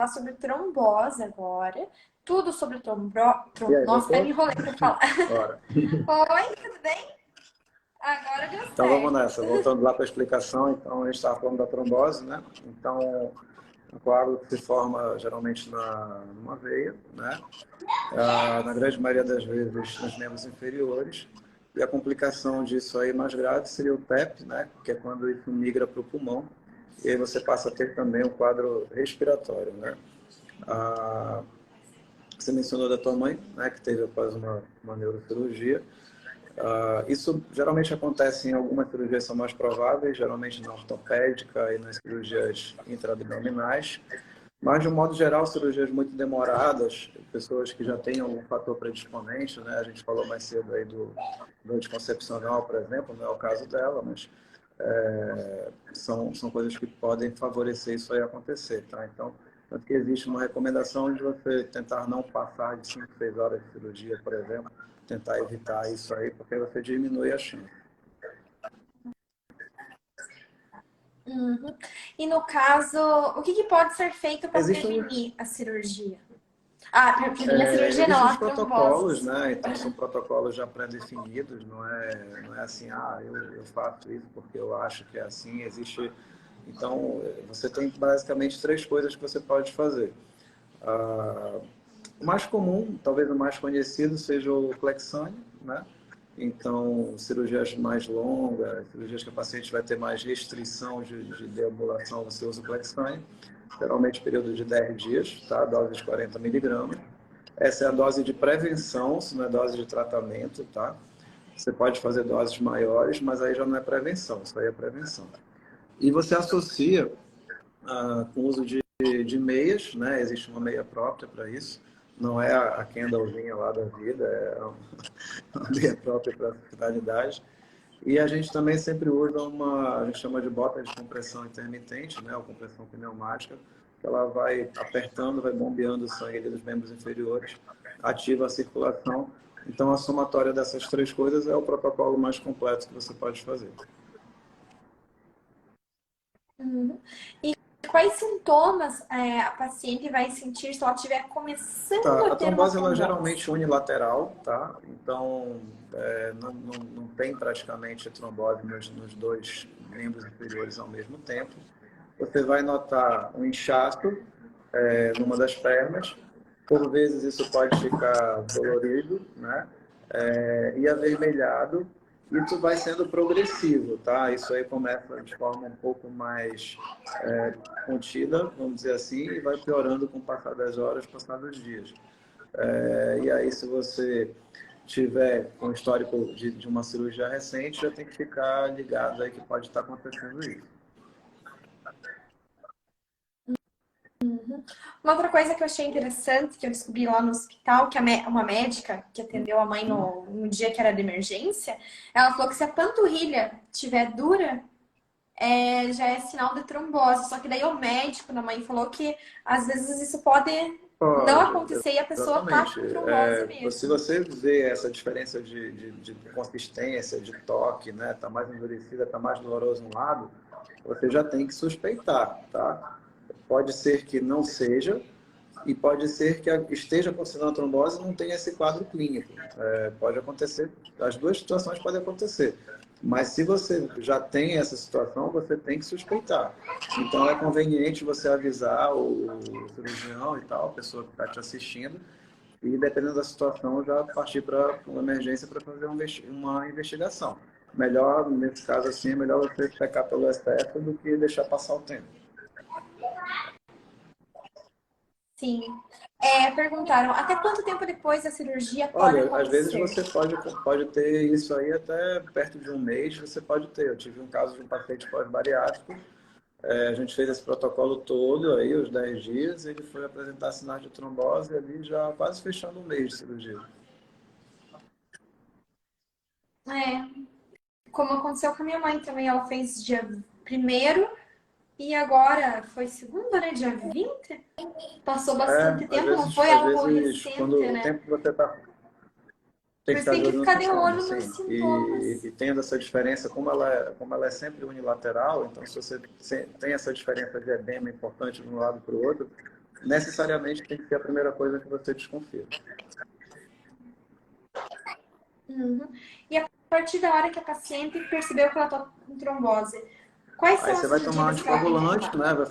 sobre trombose agora. Tudo sobre E aí, Nossa, até me voltou? enrolei pra falar. Bora. Oi, tudo bem? Agora deu Então vamos certo. nessa, voltando lá para a explicação, então a gente estava falando da trombose, né? Então o coágulo se forma geralmente numa veia, né? Na grande maioria das vezes nos membros inferiores, e a complicação disso aí mais grave seria o TEP, né? Que é quando isso migra para o pulmão, e aí você passa a ter também o quadro respiratório, né? Ah, você mencionou da tua mãe, né? Que teve após uma neurocirurgia. Isso geralmente acontece em algumas cirurgias são mais prováveis, geralmente na ortopédica e nas cirurgias intraabdominais, mas de um modo geral, cirurgias muito demoradas, pessoas que já têm algum fator predisponente, né? A gente falou mais cedo aí do anticoncepcional, por exemplo, não é o caso dela, mas são coisas que podem favorecer isso aí acontecer, tá? Então, tanto que existe uma recomendação de você tentar não passar de 5, 6 horas de cirurgia, por exemplo, tentar evitar isso aí, porque você diminui a chance. Uhum. E no caso, o que pode ser feito para Existem, prevenir a cirurgia? Ah, prevenir a cirurgia não, existem os a trombose, protocolos, né? desculpa. Então, são protocolos já pré-definidos, não é assim, eu faço isso porque eu acho que é assim, existe... Então, você tem basicamente três coisas que você pode fazer. O mais comum, talvez o mais conhecido, seja o Clexane, né? Então, cirurgias mais longas, cirurgias que o paciente vai ter mais restrição de deambulação, você usa o Clexane, geralmente período de 10 dias, tá? Dose de 40 miligramas. Essa é a dose de prevenção, se não é dose de tratamento, tá? Você pode fazer doses maiores, mas aí já não é prevenção, isso aí é prevenção. E você associa com o uso de meias, né? Existe uma meia própria para isso. Não é a Kendallzinha lá da vida, é uma meia própria para a finalidade. E a gente também sempre usa a gente chama de bota de compressão intermitente, né? Ou compressão pneumática, que ela vai apertando, vai bombeando o sangue ali dos membros inferiores, ativa a circulação. Então, a somatória dessas três coisas é o protocolo mais completo que você pode fazer. Uhum. E quais sintomas a paciente vai sentir se ela estiver começando Tá, a a ter uma trombose ela é trombose? geralmente unilateral, tá? Então, não tem praticamente trombose nos dois membros inferiores ao mesmo tempo. Você vai notar um inchaço numa das pernas. Por vezes isso pode ficar dolorido, né? E avermelhado. Isso vai sendo progressivo, tá? Isso aí começa de forma um pouco mais contida, vamos dizer assim, e vai piorando com o passar das horas, passar dos dias. E aí, se você tiver um histórico de uma cirurgia recente, já tem que ficar ligado aí que pode estar acontecendo isso. Uma outra coisa que eu achei interessante, que eu descobri lá no hospital, que uma médica que atendeu a mãe no dia que era de emergência, ela falou que se a panturrilha estiver dura, já é sinal de trombose. Só que daí o médico da mãe falou que às vezes isso pode não Pode, acontecer e a pessoa tá exatamente. com trombose Se mesmo. você vê essa diferença de consistência, de toque, né, tá mais endurecida, tá mais doloroso um lado, você já tem que suspeitar, tá? Pode ser que não seja, e pode ser que esteja considerando a trombose e não tenha esse quadro clínico. Pode acontecer, as duas situações podem acontecer. Mas se você já tem essa situação, você tem que suspeitar. Então é conveniente você avisar o cirurgião e tal, a pessoa que está te assistindo, e dependendo da situação, já partir para uma emergência para fazer uma investigação. Melhor, nesse caso assim, é melhor você pecar pelo STF do que deixar passar o tempo. Sim. Perguntaram, até quanto tempo depois da cirurgia pode Olha, às vezes acontecer? você pode ter isso aí até perto de um mês, você pode ter. Eu tive um caso de um paciente pós-bariátrico, a gente fez esse protocolo todo aí, os 10 dias, ele foi apresentar sinais de trombose ali já quase fechando um mês de cirurgia. É, como aconteceu com a minha mãe também, ela fez dia primeiro e agora foi segunda, né? Dia 20. Passou bastante tempo, não foi Às algo vezes, recente, quando o né? tempo que você está tem Por que isso estar de tem que olho no ficar de sintoma, olho nos sim. sintomas. E tendo essa diferença, como ela é sempre unilateral, então se você tem essa diferença de edema importante de um lado para o outro, necessariamente tem que ser a primeira coisa que você desconfia. Uhum. E a partir da hora que a paciente percebeu que ela está com trombose, quais Aí são você as vai tomar um medidas que ela tem que anticoagulante, tomar? né? Vai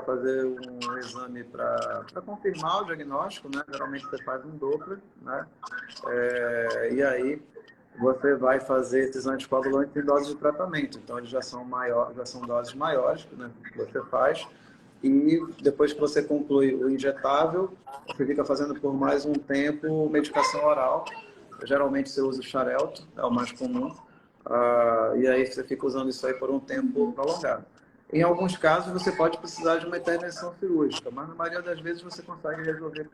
fazer um exame para confirmar o diagnóstico, né? Geralmente você faz um Doppler, né? E aí você vai fazer esses anticoagulantes em doses de tratamento. Então eles já são doses maiores, né? Que você faz. E depois que você conclui o injetável, você fica fazendo por mais um tempo medicação oral. Geralmente você usa o Xarelto, é o mais comum. E aí você fica usando isso aí por um tempo prolongado. Em alguns casos você pode precisar de uma intervenção cirúrgica, mas na maioria das vezes você consegue resolver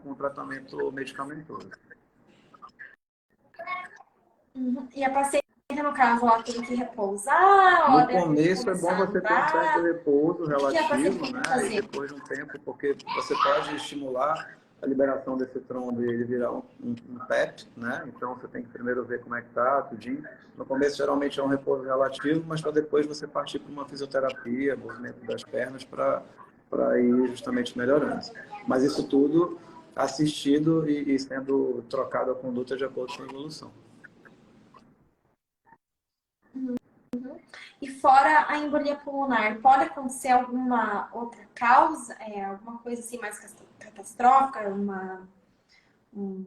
com tratamento medicamentoso. Uhum. E a paciente, no caso, ela tem que repousar, No ela deve começo é bom começar a você ter um certo andar. repouso O que a paciente relativo, tem né? que E fazer? depois de um tempo, porque você pode estimular a liberação desse trombo e ele virar um PET, né? Então você tem que primeiro ver como é que tá, tudinho. No começo geralmente é um repouso relativo, mas para depois você partir para uma fisioterapia, movimento das pernas para ir justamente melhorando. Mas isso tudo assistido e sendo trocado a conduta de acordo com a evolução. E fora a embolia pulmonar, pode acontecer alguma outra causa, alguma coisa assim mais catastrófica, um,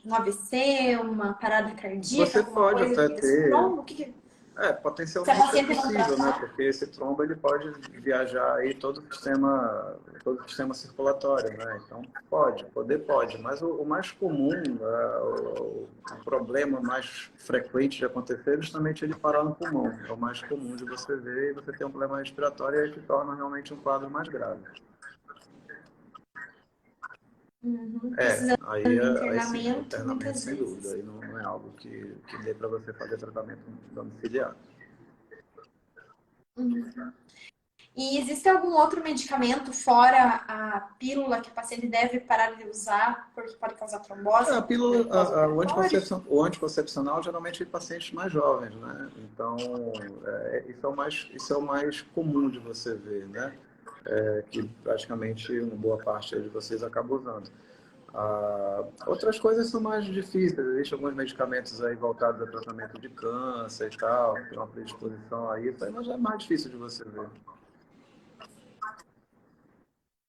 um AVC, uma parada cardíaca, Você alguma pode coisa até desse ter. trombo? Se a Potencialmente é paciente não possível, né? tratar? Porque esse trombo ele pode viajar aí todo o sistema circulatório, né? Então poder pode, mas o mais comum, o problema mais frequente de acontecer é justamente ele parar no pulmão. É o mais comum de você ver e você ter um problema respiratório e aí que torna realmente um quadro mais grave. Uhum. Precisando de Aí sim, internamento internamento muitas sem dúvida. vezes. Aí não é algo que dê para você fazer tratamento domiciliar. Uhum. E existe algum outro medicamento fora a pílula que a paciente deve parar de usar porque pode causar trombose A pílula, pós-operatória? o anticoncepcional geralmente é em pacientes mais jovens, né? Então, isso é o mais comum de você ver, né? Que praticamente uma boa parte de vocês acaba usando. Outras coisas são mais difíceis. Existem alguns medicamentos aí voltados a tratamento de câncer e tal, que tem uma predisposição a isso, aí, mas é mais difícil de você ver.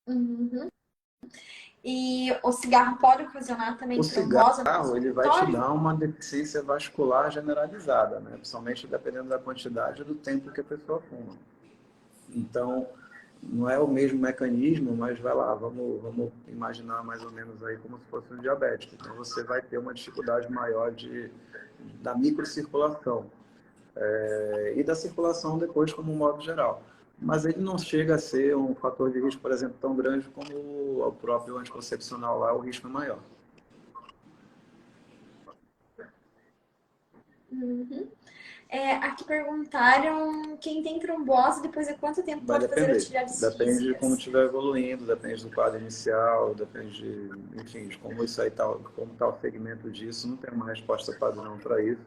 Uhum. E o cigarro pode ocasionar O também trombose no cigarro, ele vai te pós-operatório? dar uma deficiência vascular generalizada, né? Principalmente dependendo da quantidade e do tempo que a pessoa fuma. Então, não é o mesmo mecanismo, mas vai lá, vamos imaginar mais ou menos aí como se fosse um diabético. Então, você vai ter uma dificuldade maior da microcirculação e da circulação depois como um modo geral. Mas ele não chega a ser um fator de risco, por exemplo, tão grande como o próprio anticoncepcional lá, o risco é maior. Uhum. Aqui perguntaram quem tem trombose depois de quanto tempo Vai pode fazer depender. atividades Depende de como físicas? estiver evoluindo, depende do quadro inicial, depende enfim, de como isso aí tá, como está o segmento disso. Não tem uma resposta padrão para isso.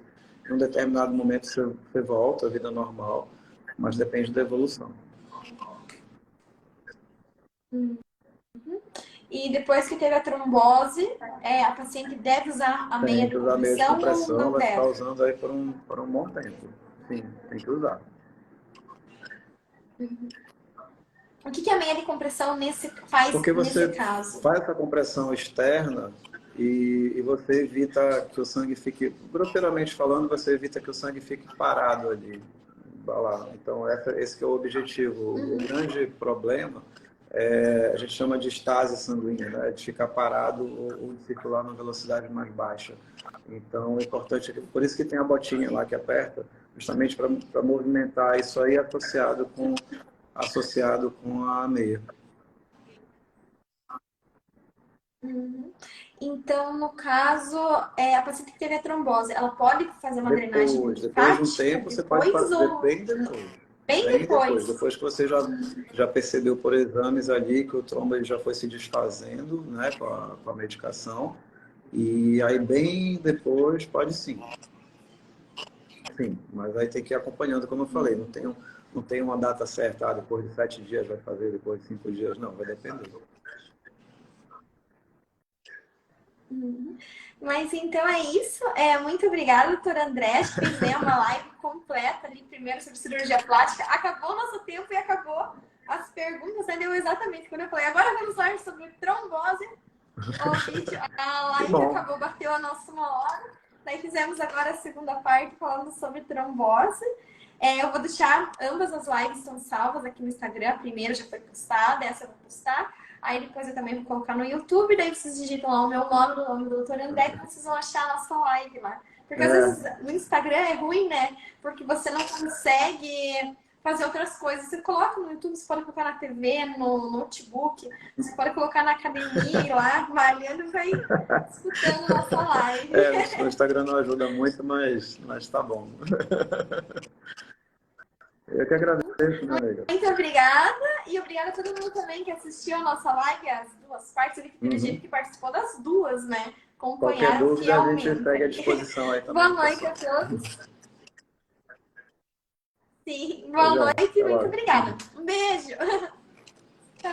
Em um determinado momento você volta à vida normal, mas depende da evolução. Uhum. E depois que teve a trombose, a paciente deve usar a meia Tem de que usar meio de compressão ou compressão, não vai ficar deve? usando aí por um bom tempo. Sim, tem que usar. O que a meia de compressão faz Porque nesse você caso? faz essa compressão externa e você evita que o sangue fique, grosseiramente falando, você evita que o sangue fique parado ali. Lá. Então, esse que é o objetivo. O grande problema a gente chama de estase sanguínea, né? De ficar parado ou de circular numa velocidade mais baixa. Então, é importante, por isso que tem a botinha lá que aperta, justamente para movimentar isso aí associado com a meia. Uhum. Então, no caso, a paciente que teve a trombose, ela pode fazer uma drenagem Depois de um linfática tempo, você pode depois fazer ou bem depois. bem Bem depois. depois? Depois que você já percebeu por exames ali que o trombo ele já foi se desfazendo, né, com a medicação. E aí, bem depois, pode sim. Sim, mas aí tem que ir acompanhando, como eu falei, não tem uma data certa, depois de 7 dias vai fazer, depois de 5 dias, não, vai depender. Uhum. Mas então é isso. Muito obrigada, doutor André. Acho que fez, né, uma live completa ali, primeiro sobre cirurgia plástica. Acabou o nosso tempo e acabou as perguntas, né? Deu exatamente quando eu falei. Agora vamos falar sobre trombose. O vídeo, a Que live bom. acabou, bateu a nossa 1 hora. Daí fizemos agora a segunda parte falando sobre trombose. Eu vou deixar ambas as lives estão salvas aqui no Instagram. A primeira já foi postada, essa eu vou postar. Aí depois eu também vou colocar no YouTube. Daí vocês digitam lá o meu nome, o nome do Dr. André, que vocês vão achar a nossa live lá. Porque às É, vezes no Instagram é ruim, né? Porque você não consegue fazer outras coisas. Você coloca no YouTube, você pode colocar na TV, no notebook, você pode colocar na academia, ir lá, malhando e vai escutando nossa live. no Instagram não ajuda muito, mas tá bom. Eu que agradeço, minha amiga. Muito obrigada. E obrigada a todo mundo também que assistiu a nossa live, as duas partes. Ele teve gente que participou das duas, né? Qualquer Acompanharam dúvida, a gente fielmente segue à ali. disposição aí Boa também, noite pessoal. a todos. Sim, Até boa já. noite e Até muito logo. obrigada. Um beijo. Tchau.